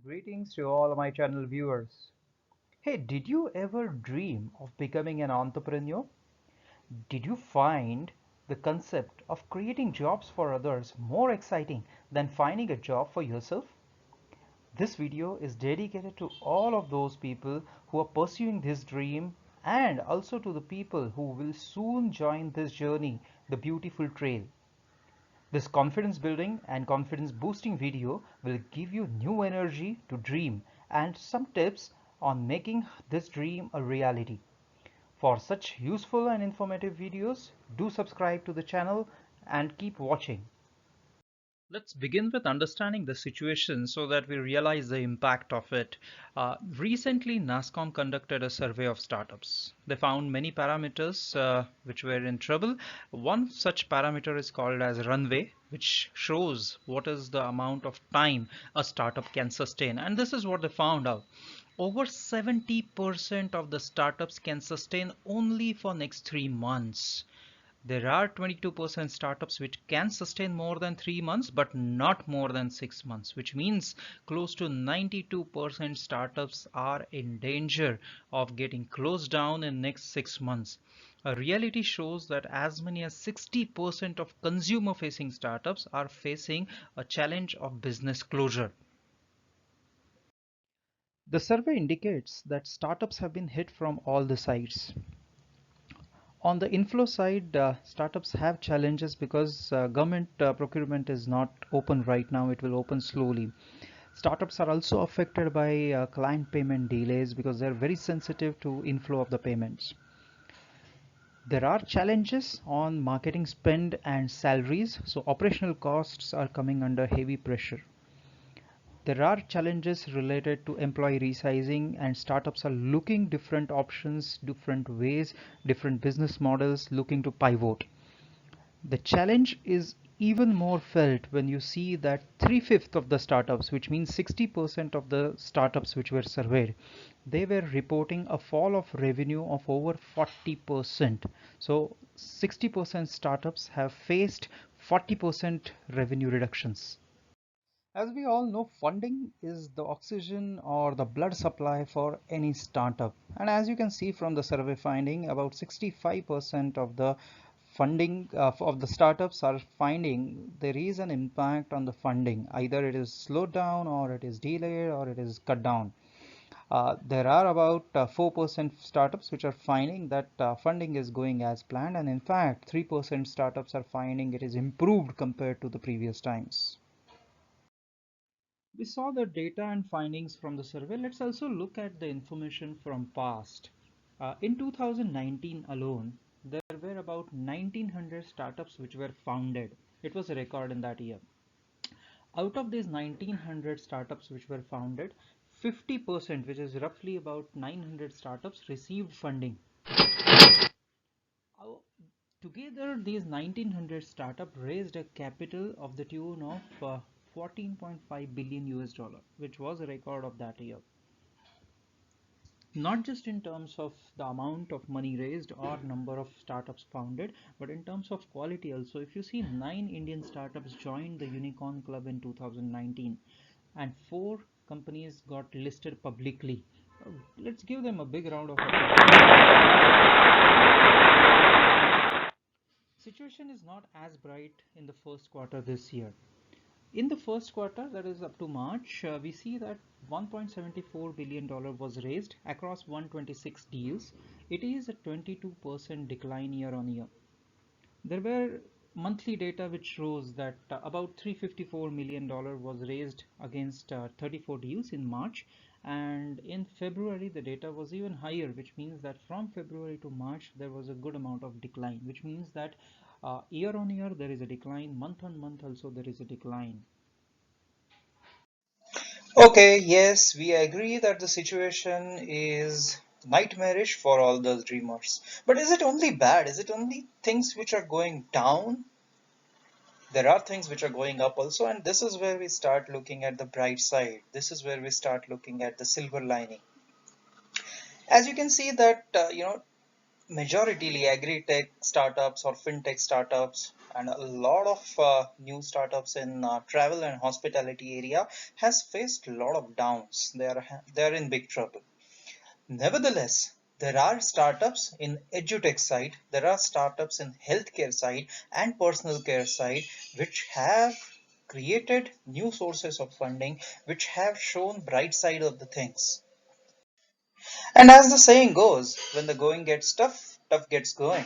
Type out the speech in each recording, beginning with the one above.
Greetings to all my channel viewers. Hey, did you ever dream of becoming an entrepreneur? Did you find the concept of creating jobs for others more exciting than finding a job for yourself? This video is dedicated to all of those people who are pursuing this dream and also to the people who will soon join this journey, the beautiful trail. This confidence building and confidence boosting video will give you new energy to dream and some tips on making this dream a reality. For such useful and informative videos, do subscribe to the channel and keep watching. Let's begin with understanding the situation so that we realize the impact of it. Recently, NASSCOM conducted a survey of startups. They found many parameters which were in trouble. One such parameter is called as runway, which shows what is the amount of time a startup can sustain. And this is what they found out. Over 70% of the startups can sustain only for next 3 months. There are 22% startups which can sustain more than 3 months, but not more than 6 months, which means close to 92% startups are in danger of getting closed down in next 6 months. A reality shows that as many as 60% of consumer facing startups are facing a challenge of business closure. The survey indicates that startups have been hit from all the sides. On the inflow side, startups have challenges because government procurement is not open right now. It will open slowly. Startups are also affected by client payment delays because they're very sensitive to inflow of the payments. There are challenges on marketing spend and salaries, so operational costs are coming under heavy pressure. There are challenges related to employee resizing, and startups are looking different options, different ways, different business models, looking to pivot. The challenge is even more felt when you see that 3/5 of the startups, which means 60% of the startups which were surveyed, they were reporting a fall of revenue of over 40%. So 60% startups have faced 40% revenue reductions. As we all know, funding is the oxygen or the blood supply for any startup. And as you can see from the survey finding, about 65% of the funding of the startups are finding there is an impact on the funding. Either it is slowed down or it is delayed or it is cut down. There are about 4% startups which are finding that funding is going as planned, and in fact 3% startups are finding it is improved compared to the previous times. We saw the data and findings from the survey. Let's also look at the information from past. In 2019 alone, there were about 1900 startups which were founded. It was a record in that year. Out of these 1900 startups which were founded, 50%, which is roughly about 900 startups, received funding. Uh, Together, these 1900 startups raised a capital of the tune of 14.5 billion US dollar, which was a record of that year. Not just in terms of the amount of money raised or number of startups founded, but in terms of quality also. If you see, 9 Indian startups joined the Unicorn Club in 2019 and 4 companies got listed publicly. Let's give them a big round of applause. Situation is not as bright in the first quarter this year. In the first quarter, that is up to March, we see that $1.74 billion was raised across 126 deals. It is a 22% decline year on year. There were monthly data which shows that about $354 million was raised against 34 deals in March, and in February the data was even higher, which means that from February to March there was a good amount of decline, which means that year on year there is a decline, month on month also there is a decline. Okay, yes, we agree that the situation is nightmarish for all those dreamers. But is it only bad? Is it only things which are going down? There are things which are going up also, and this is where we start looking at the bright side. This is where we start looking at the silver lining. As you can see that, majority agri-tech startups or fintech startups and a lot of new startups in travel and hospitality area has faced a lot of downs. They are in big trouble. Nevertheless, there are startups in edutech side, there are startups in healthcare side and personal care side which have created new sources of funding, which have shown bright side of the things. And as the saying goes, when the going gets tough, tough gets going.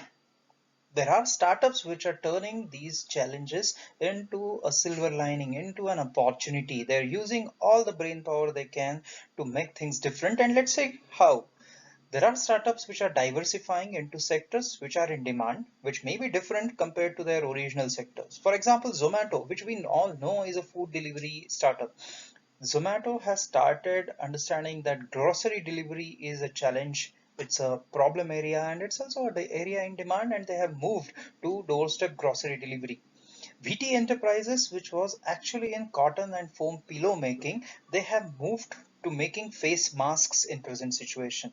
There are startups which are turning these challenges into a silver lining, into an opportunity. They're using all the brain power they can to make things different. And let's say how. There are startups which are diversifying into sectors which are in demand, which may be different compared to their original sectors. For example, Zomato, which we all know is a food delivery startup. Zomato has started understanding that grocery delivery is a challenge. It's a problem area and it's also an area in demand, and they have moved to doorstep grocery delivery. VT Enterprises, which was actually in cotton and foam pillow making, they have moved to making face masks in present situation.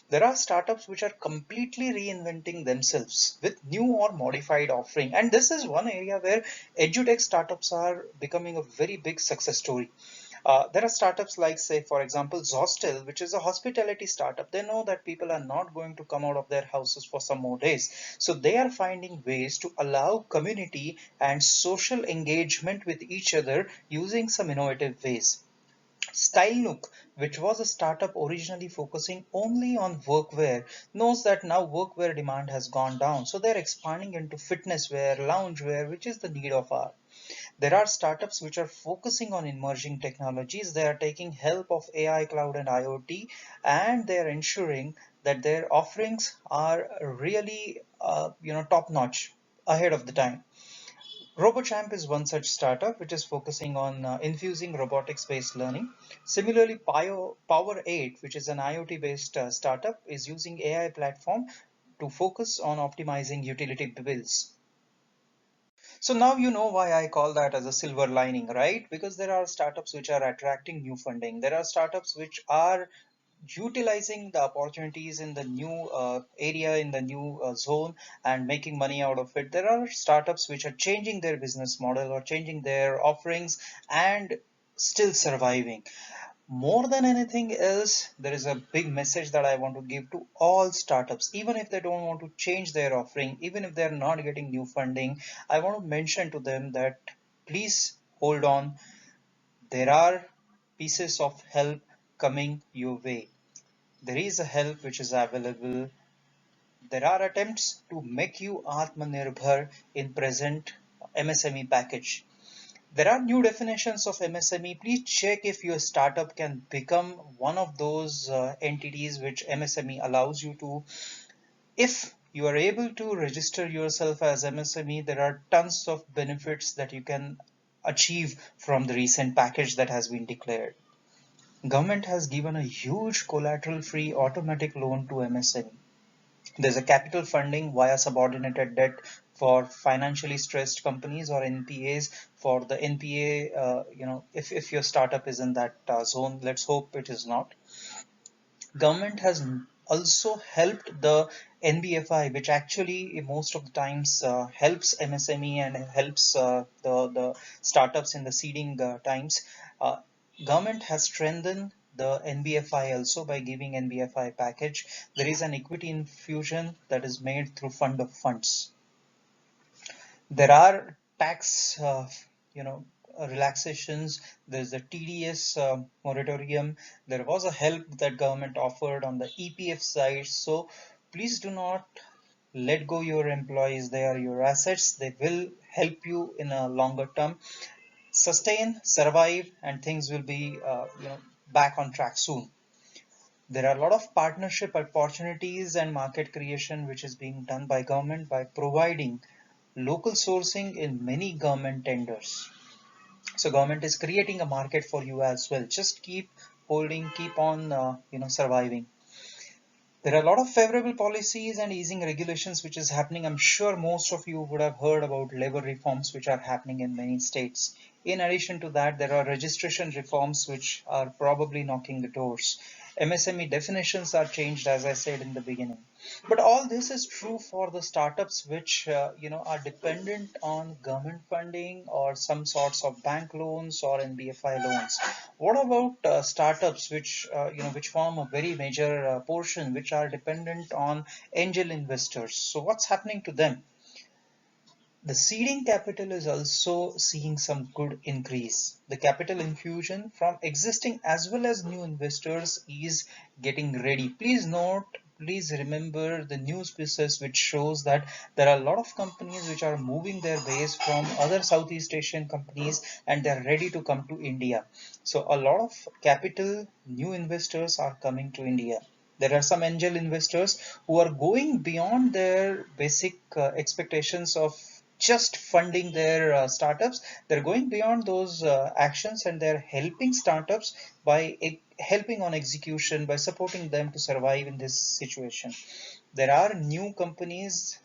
There are startups which are completely reinventing themselves with new or modified offering, and this is one area where edutech startups are becoming a very big success story. There are startups like, say, for example, Zostel, which is a hospitality startup. They know that people are not going to come out of their houses for some more days. So they are finding ways to allow community and social engagement with each other using some innovative ways. Style Nook, which was a startup originally focusing only on workwear, knows that now workwear demand has gone down. So they're expanding into fitness wear, loungewear, which is the need of our. There are startups which are focusing on emerging technologies. They are taking help of AI, cloud, and IoT, and they are ensuring that their offerings are really, top notch, ahead of the time. RoboChamp is one such startup which is focusing on infusing robotics-based learning. Similarly, Power 8, which is an IoT-based startup, is using AI platform to focus on optimizing utility bills. So now you know why I call that as a silver lining, right? Because there are startups which are attracting new funding. There are startups which are utilizing the opportunities in the new area, in the new zone, and making money out of it. There are startups which are changing their business model or changing their offerings and still surviving. More than anything else, there is a big message that I want to give to all startups. Even if they don't want to change their offering, even if they're not getting new funding, I want to mention to them that please hold on. There are pieces of help coming your way. There is a help which is available. There are attempts to make you Atma Nirbhar in present MSME package. There are new definitions of MSME. Please check if your startup can become one of those entities which MSME allows you to. If you are able to register yourself as MSME, there are tons of benefits that you can achieve from the recent package that has been declared. Government has given a huge collateral-free automatic loan to MSME. There's a capital funding via subordinated debt for financially stressed companies or NPAs. For the NPA, if your startup is in that zone, let's hope it is not. Government has also helped the NBFI, which actually most of the times helps MSME and helps the startups in the seeding times. Uh, Government has strengthened the NBFI also by giving NBFI package. There is an equity infusion that is made through fund of funds. There are tax, relaxations. There's a TDS moratorium. There was a help that government offered on the EPF side. So please do not let go your employees. They are your assets. They will help you in a longer term. Sustain, survive, and things will be, back on track soon. There are a lot of partnership opportunities and market creation which is being done by government by providing local sourcing in many government tenders. So government is creating a market for you as well. Just keep holding, keep on, surviving. There are a lot of favorable policies and easing regulations which is happening. I'm sure most of you would have heard about labor reforms which are happening in many states. In addition to that, there are registration reforms which are probably knocking the doors. MSME definitions are changed, as I said in the beginning. But all this is true for the startups which are dependent on government funding or some sorts of bank loans or NBFI loans. What about startups which form a very major portion, which are dependent on angel investors? So what's happening to them? The seeding capital is also seeing some good increase. The capital infusion from existing as well as new investors is getting ready. Please note, please remember the news pieces which shows that there are a lot of companies which are moving their base from other Southeast Asian companies and they're ready to come to India. So a lot of capital new investors are coming to India. There are some angel investors who are going beyond their basic expectations of just funding their startups. They're going beyond those actions and they're helping startups by helping on execution, by supporting them to survive in this situation. There are new companies,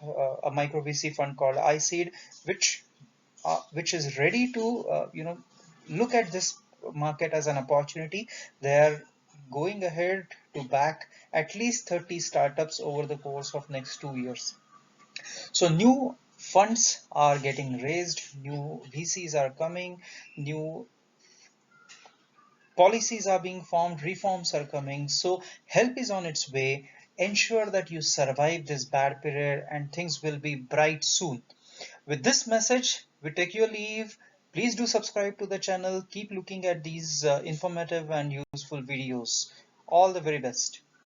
a micro VC fund called iSeed, which is ready to look at this market as an opportunity. They are going ahead to back at least 30 startups over the course of next 2 years. So new funds are getting raised, new VCs are coming, new policies are being formed, reforms are coming. So help is on its way. Ensure that you survive this bad period and things will be bright soon. With this message, we take your leave. Please do subscribe to the channel. Keep looking at these informative and useful videos. All the very best.